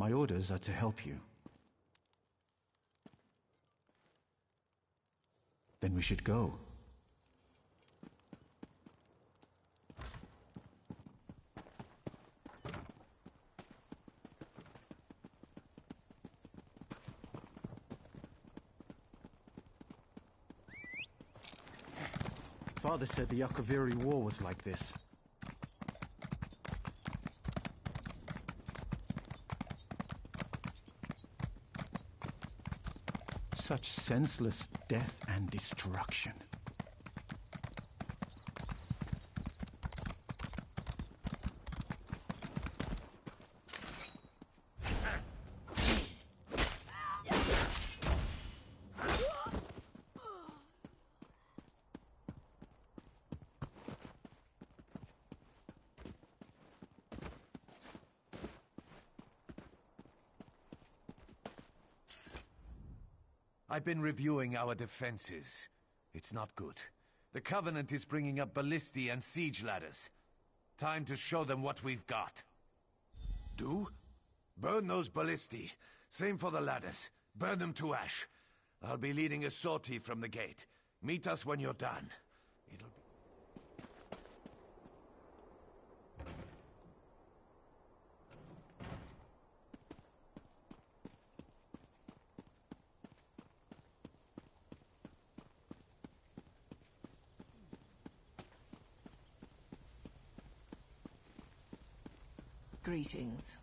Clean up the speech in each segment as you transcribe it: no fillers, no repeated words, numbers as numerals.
My orders are to help you. Then we should go. Father said the Yakaviri War was like this. Such senseless death and destruction. I've been reviewing our defenses. It's not good. The Covenant is bringing up ballistae and siege ladders. Time to show them what we've got. Do? Burn those ballistae. Same for the ladders. Burn them to ash. I'll be leading a sortie from the gate. Meet us when you're done. It'll be... Greetings.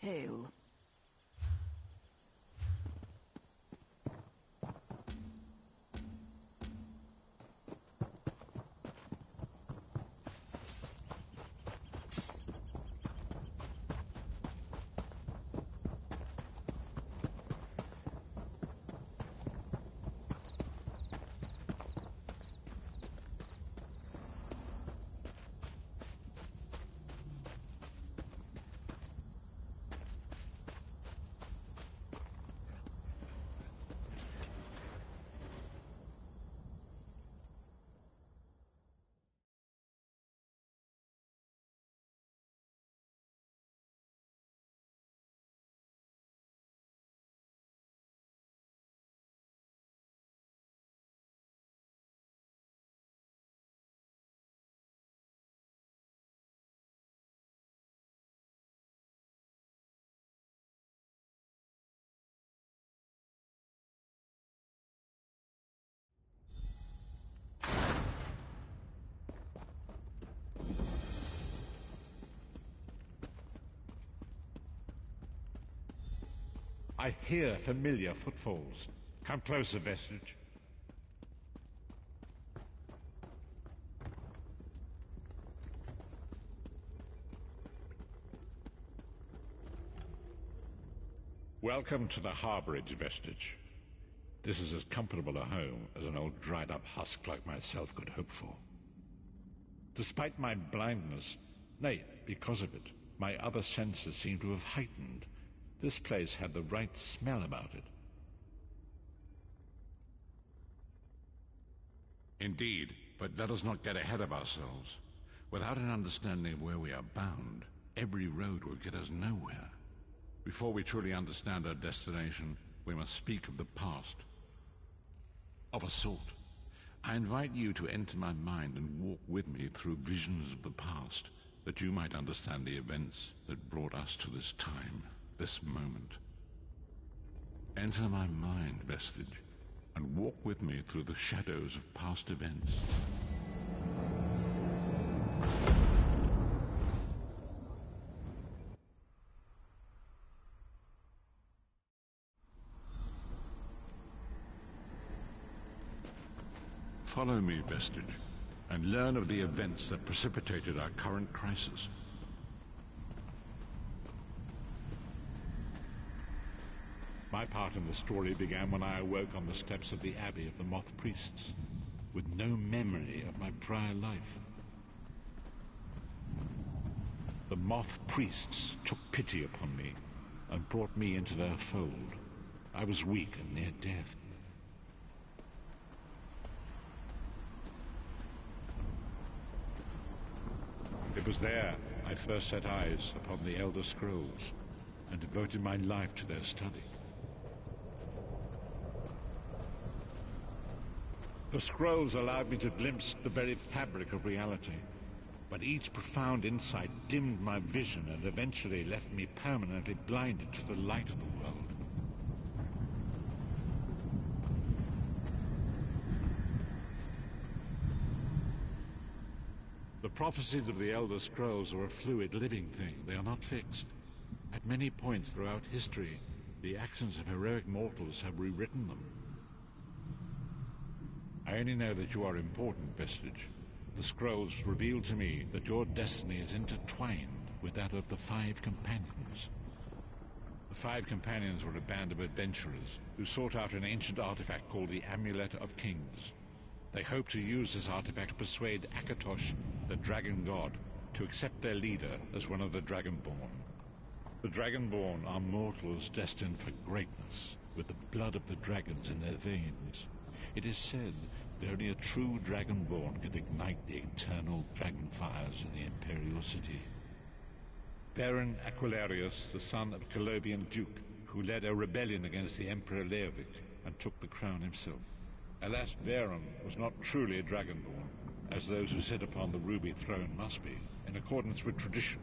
Hail. I hear familiar footfalls. Come closer, Vestige. Welcome to the harbourage, Vestige. This is as comfortable a home as an old dried-up husk like myself could hope for. Despite my blindness, nay, because of it, my other senses seem to have heightened. This place had the right smell about it. Indeed, but let us not get ahead of ourselves. Without an understanding of where we are bound, every road will get us nowhere. Before we truly understand our destination, we must speak of the past. Of a sort. I invite you to enter my mind and walk with me through visions of the past, that you might understand the events that brought us to this time, this moment. Enter my mind, Vestige, and walk with me through the shadows of past events. Follow me, Vestige, and learn of the events that precipitated our current crisis. My part in the story began when I awoke on the steps of the Abbey of the Moth Priests, with no memory of my prior life. The Moth Priests took pity upon me and brought me into their fold. I was weak and near death. It was there I first set eyes upon the Elder Scrolls and devoted my life to their study. The scrolls allowed me to glimpse the very fabric of reality, but each profound insight dimmed my vision and eventually left me permanently blinded to the light of the world. The prophecies of the Elder Scrolls are a fluid, living thing. They are not fixed. At many points throughout history, the actions of heroic mortals have rewritten them. I only know that you are important, Vestige. The scrolls reveal to me that your destiny is intertwined with that of the Five Companions. The Five Companions were a band of adventurers who sought out an ancient artifact called the Amulet of Kings. They hoped to use this artifact to persuade Akatosh, the Dragon God, to accept their leader as one of the Dragonborn. The Dragonborn are mortals destined for greatness, with the blood of the dragons in their veins. It is said that only a true Dragonborn could ignite the eternal dragon fires in the Imperial City. Baron Aquilarius, the son of a Colovian duke, who led a rebellion against the Emperor Leovic and took the crown himself. Alas, Varen was not truly a Dragonborn, as those who sit upon the ruby throne must be, in accordance with tradition.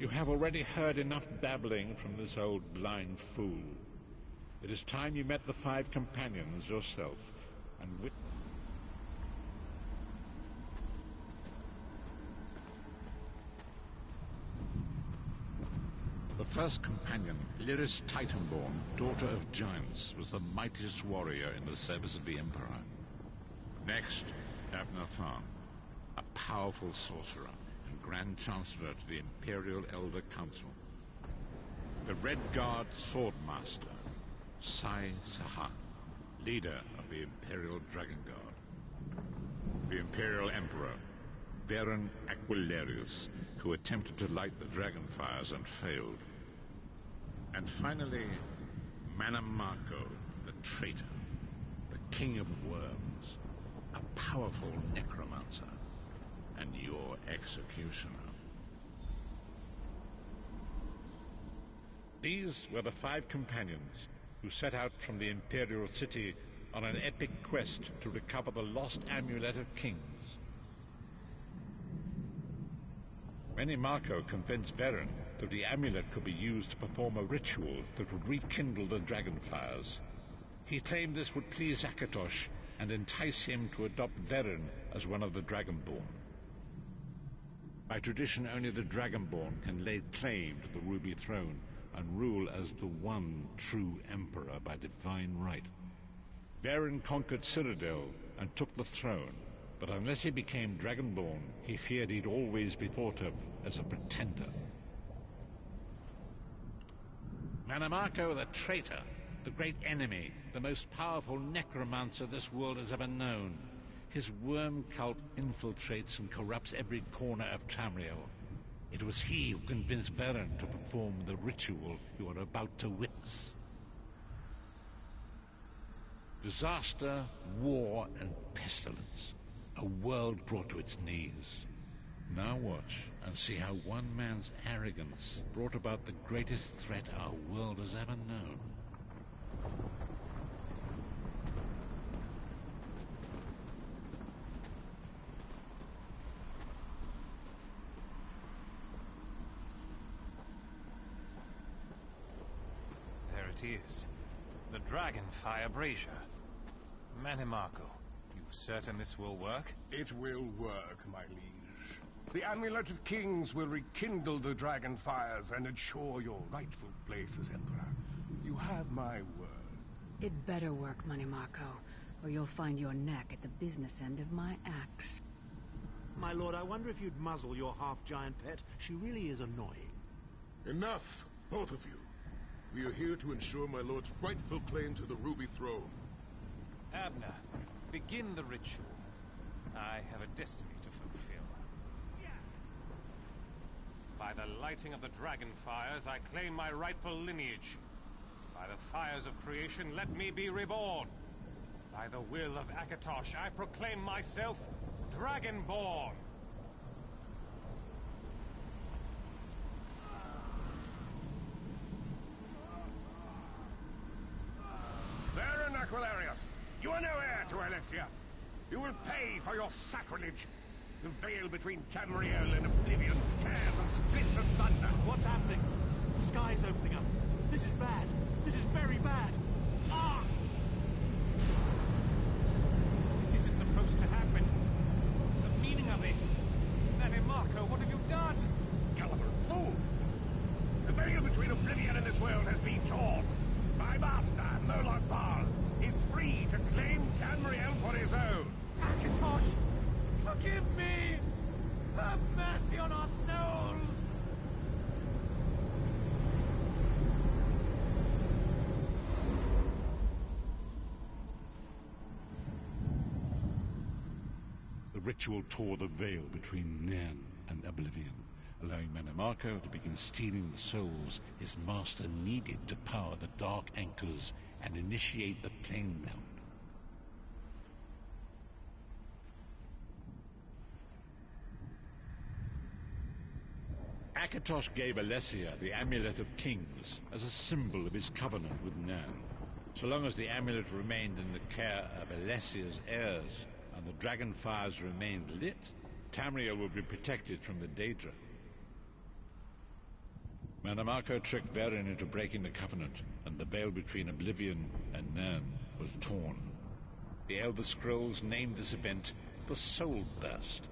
You have already heard enough babbling from this old blind fool. It is time you met the Five Companions yourself, and witnessed. The first companion, Lyris Titanborn, daughter of giants, was the mightiest warrior in the service of the Emperor. Next, Abnathan, a powerful sorcerer and Grand Chancellor to the Imperial Elder Council. The Red Guard Swordmaster, Sai Sahan, leader of the Imperial Dragon Guard. The Imperial Emperor, Baron Aquilarius, who attempted to light the dragon fires and failed. And finally, Manamako, the traitor, the king of worms, a powerful necromancer, and your executioner. These were the Five Companions who set out from the Imperial City on an epic quest to recover the lost Amulet of Kings. Manamako convinced Varen that the amulet could be used to perform a ritual that would rekindle the dragon fires. He claimed this would please Akatosh and entice him to adopt Varen as one of the Dragonborn. By tradition, only the Dragonborn can lay claim to the Ruby Throne and rule as the one true Emperor by divine right. Varen conquered Cyrodiil and took the throne, but unless he became Dragonborn, he feared he'd always be thought of as a pretender. Manamako the traitor, the great enemy, the most powerful necromancer this world has ever known. His worm cult infiltrates and corrupts every corner of Tamriel. It was he who convinced Varen to perform the ritual you are about to witness. Disaster, war, and pestilence. A world brought to its knees. Now watch and see how one man's arrogance brought about the greatest threat our world has ever known. There it is. The Dragonfire Brazier. Manimarco, you certain this will work? It will work, my liege. The Amulet of Kings will rekindle the dragon fires and ensure your rightful place as Emperor. You have my word. It better work, Manimarco, or you'll find your neck at the business end of my axe. My lord, I wonder if you'd muzzle your half-giant pet. She really is annoying. Enough, both of you. We are here to ensure my lord's rightful claim to the Ruby Throne. Abner, begin the ritual. I have a destiny to fulfill. By the lighting of the dragon fires, I claim my rightful lineage. By the fires of creation, let me be reborn. By the will of Akatosh, I proclaim myself Dragonborn. Varen Aquilarius, you are no heir to Alessia. You will pay for your sacrilege. The veil between Tamriel and Oblivion tears and splits asunder. What's happening? The sky's opening up. This is bad. This is very bad. Ah! This isn't supposed to happen. What's the meaning of this? Manimarco, what have you done? Gullible fools! The veil between Oblivion and this world has been torn. My master, Moloch Baal, is free to claim Tamriel for his own. Akatosh, forgive me! Have mercy on our souls! The ritual tore the veil between Nan and Oblivion, allowing Manimarco to begin stealing the souls his master needed to power the Dark Anchors and initiate the Plane Melt. Akatosh gave Alessia the Amulet of Kings as a symbol of his covenant with Nan. So long as the amulet remained in the care of Alessia's heirs and the dragon fires remained lit, Tamriel would be protected from the Daedra. Manimarco tricked Varen into breaking the covenant, and the veil between Oblivion and Nan was torn. The Elder Scrolls named this event the Soul Burst.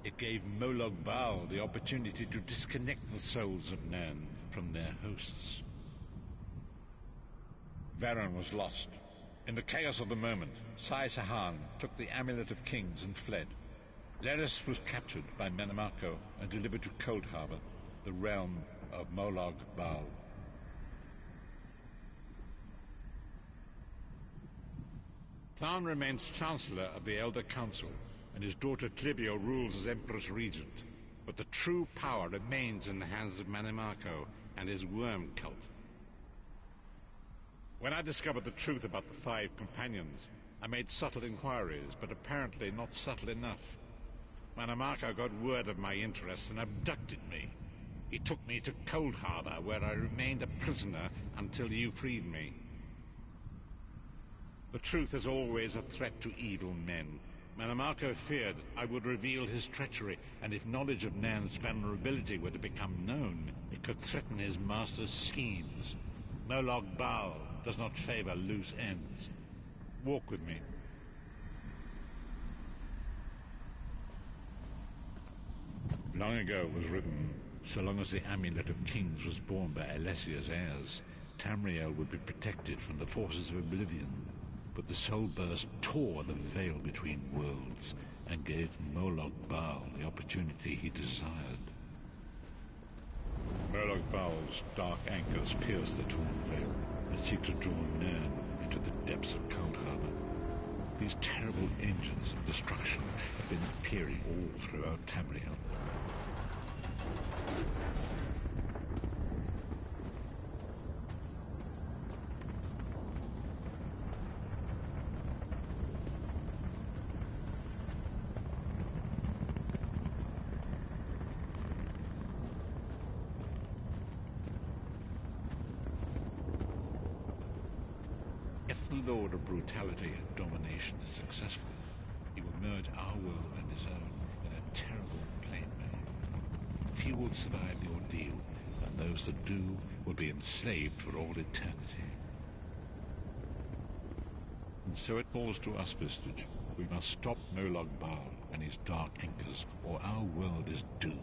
It gave Moloch Baal the opportunity to disconnect the souls of Nan from their hosts. Varen was lost. In the chaos of the moment, Sai Sahan took the Amulet of Kings and fled. Leris was captured by Manimarco and delivered to Cold Harbor, the realm of Moloch Baal. Tharn remains Chancellor of the Elder Council, and his daughter Clivio rules as Empress Regent. But the true power remains in the hands of Manimarco and his worm cult. When I discovered the truth about the 5 companions, I made subtle inquiries, but apparently not subtle enough. Manimarco got word of my interests and abducted me. He took me to Cold Harbor, where I remained a prisoner until you freed me. The truth is always a threat to evil men. Manimarco feared I would reveal his treachery, and if knowledge of Nan's vulnerability were to become known, it could threaten his master's schemes. Moloch Baal does not favor loose ends. Walk with me. Long ago was written, so long as the Amulet of Kings was borne by Alessia's heirs, Tamriel would be protected from the forces of Oblivion. But the Soul Burst tore the veil between worlds and gave Moloch Baal the opportunity he desired. Moloch Baal's dark anchors pierce the torn veil and seek to draw Nan into the depths of Cold Harbor. These terrible engines of destruction have been appearing all throughout Tamriel. If the Lord of Brutality and Domination is successful, he will merge our world and his own in a terrible planemate. Few will survive the ordeal, and those that do will be enslaved for all eternity. And so it falls to us, Vestige. We must stop Nolog Baal and his dark anchors, or our world is doomed.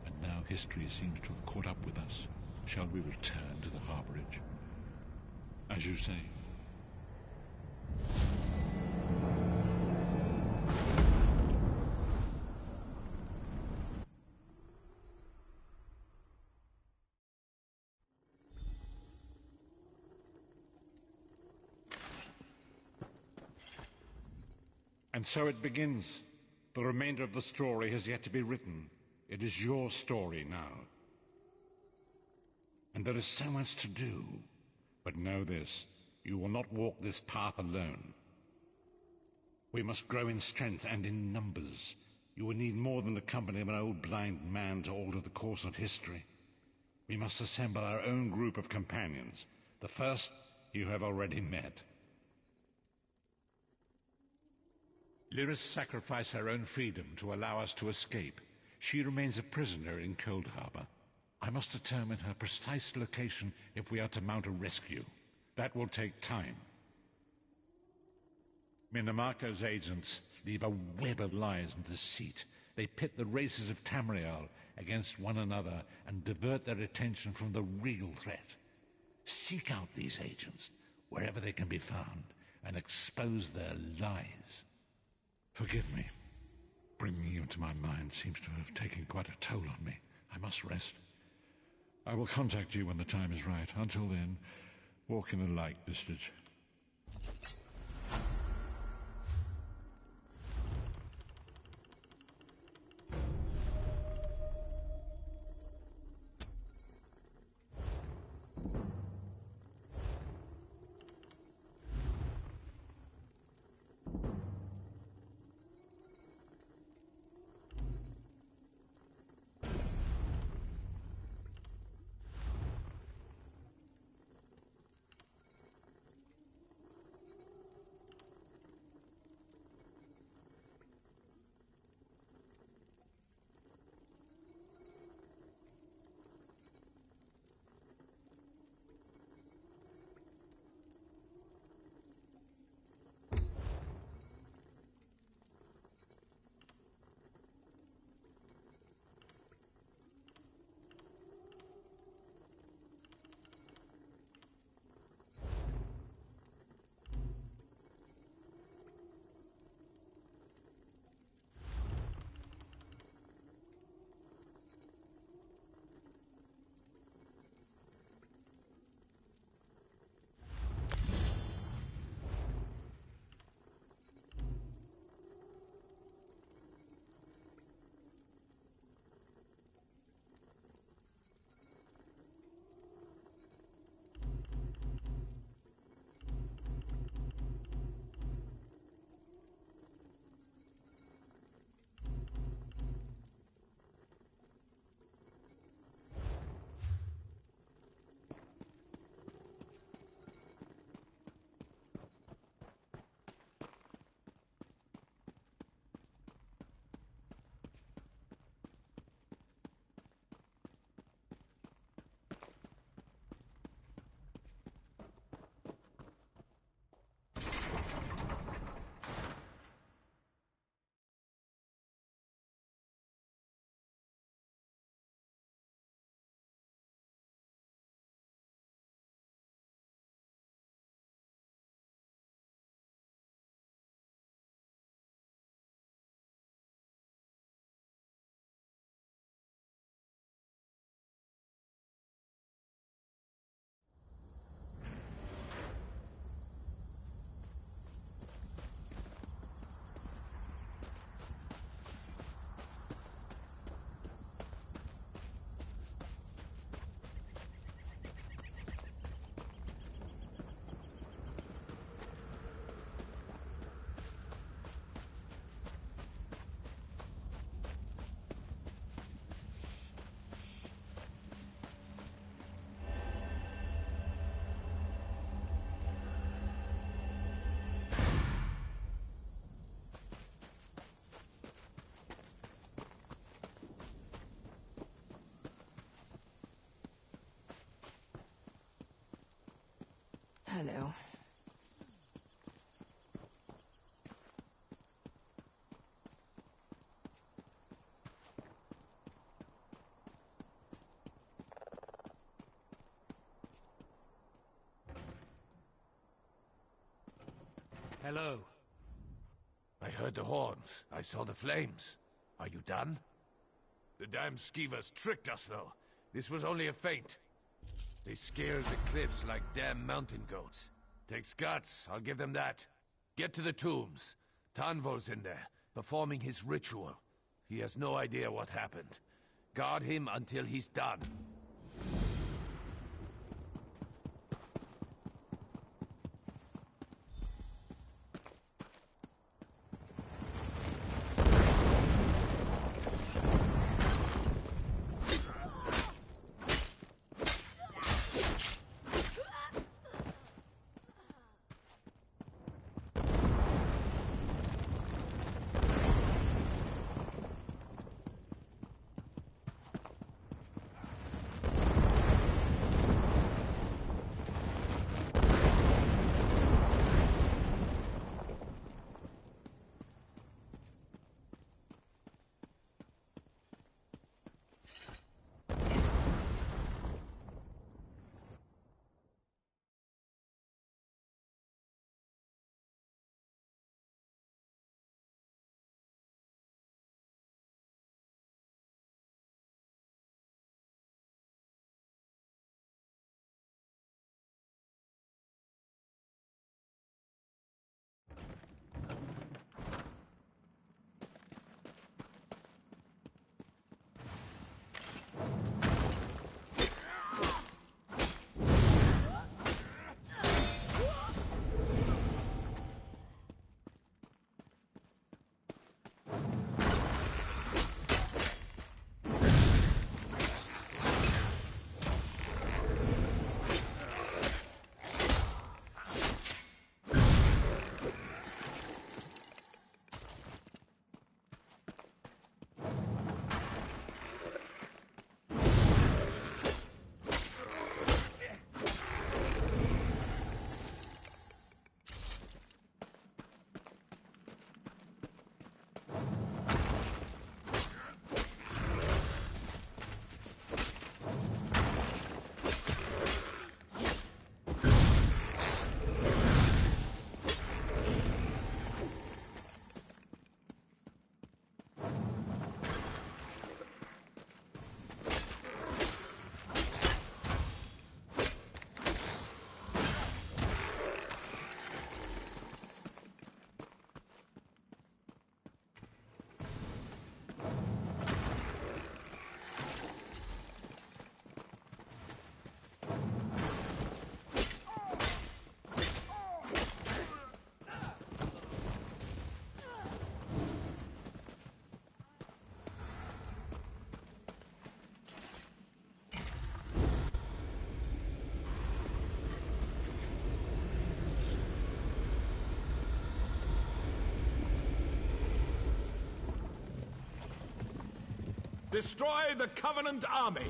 And now history seems to have caught up with us. Shall we return to the harborage? As you say. And so it begins. The remainder of the story has yet to be written. It is your story now. And there is so much to do. But know this, you will not walk this path alone. We must grow in strength and in numbers. You will need more than the company of an old blind man to alter the course of history. We must assemble our own group of companions. The first you have already met. Lyris sacrificed her own freedom to allow us to escape. She remains a prisoner in Cold Harbor. I must determine her precise location if we are to mount a rescue. That will take time. Minimarco's agents leave a web of lies and deceit. They pit the races of Tamriel against one another and divert their attention from the real threat. Seek out these agents, wherever they can be found, and expose their lies. Forgive me. Bringing you into my mind seems to have taken quite a toll on me. I must rest. I will contact you when the time is right. Until then, walk in the light, Vestige. Hello. Hello. I heard the horns. I saw the flames. Are you done? The damn skeevers tricked us, though. This was only a feint. They scaled the cliffs like damn mountain goats. Takes guts, I'll give them that. Get to the tombs. Tanvol's in there, performing his ritual. He has no idea what happened. Guard him until he's done. Destroy the Covenant army!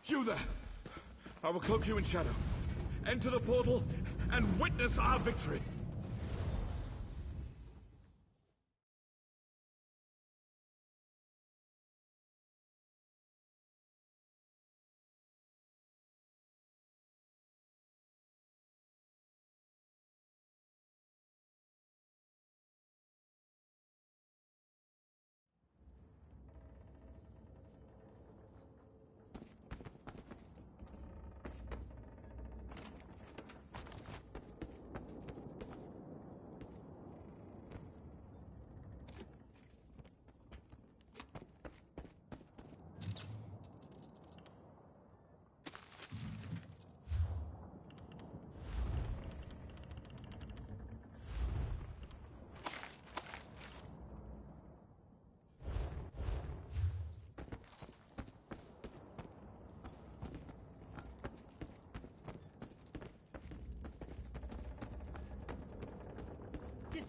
You there! I will cloak you in shadow. Enter the portal and witness our victory!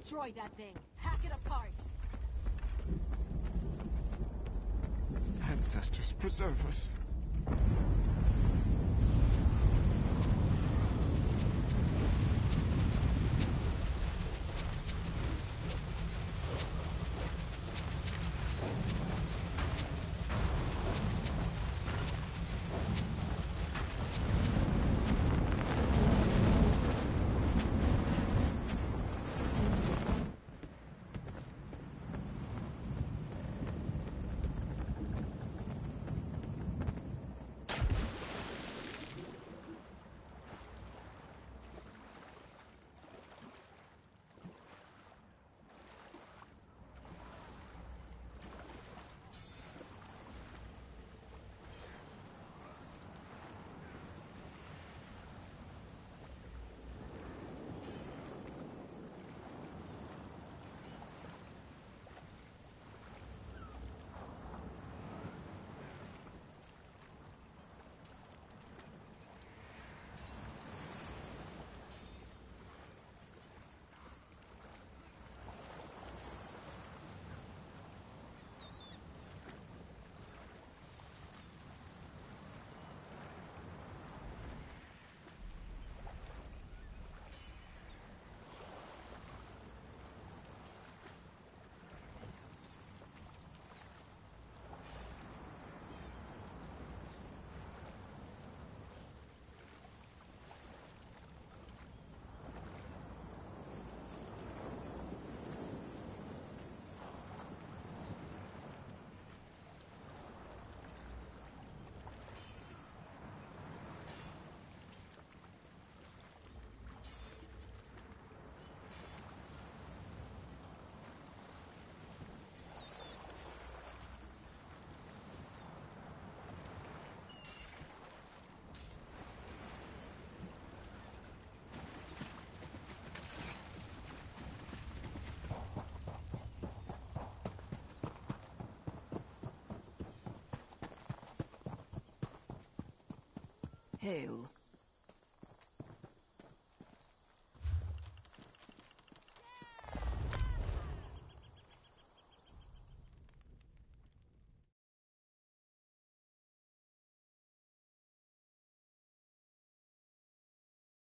Destroy that thing! Hack it apart! ancestors preserve us. Hail.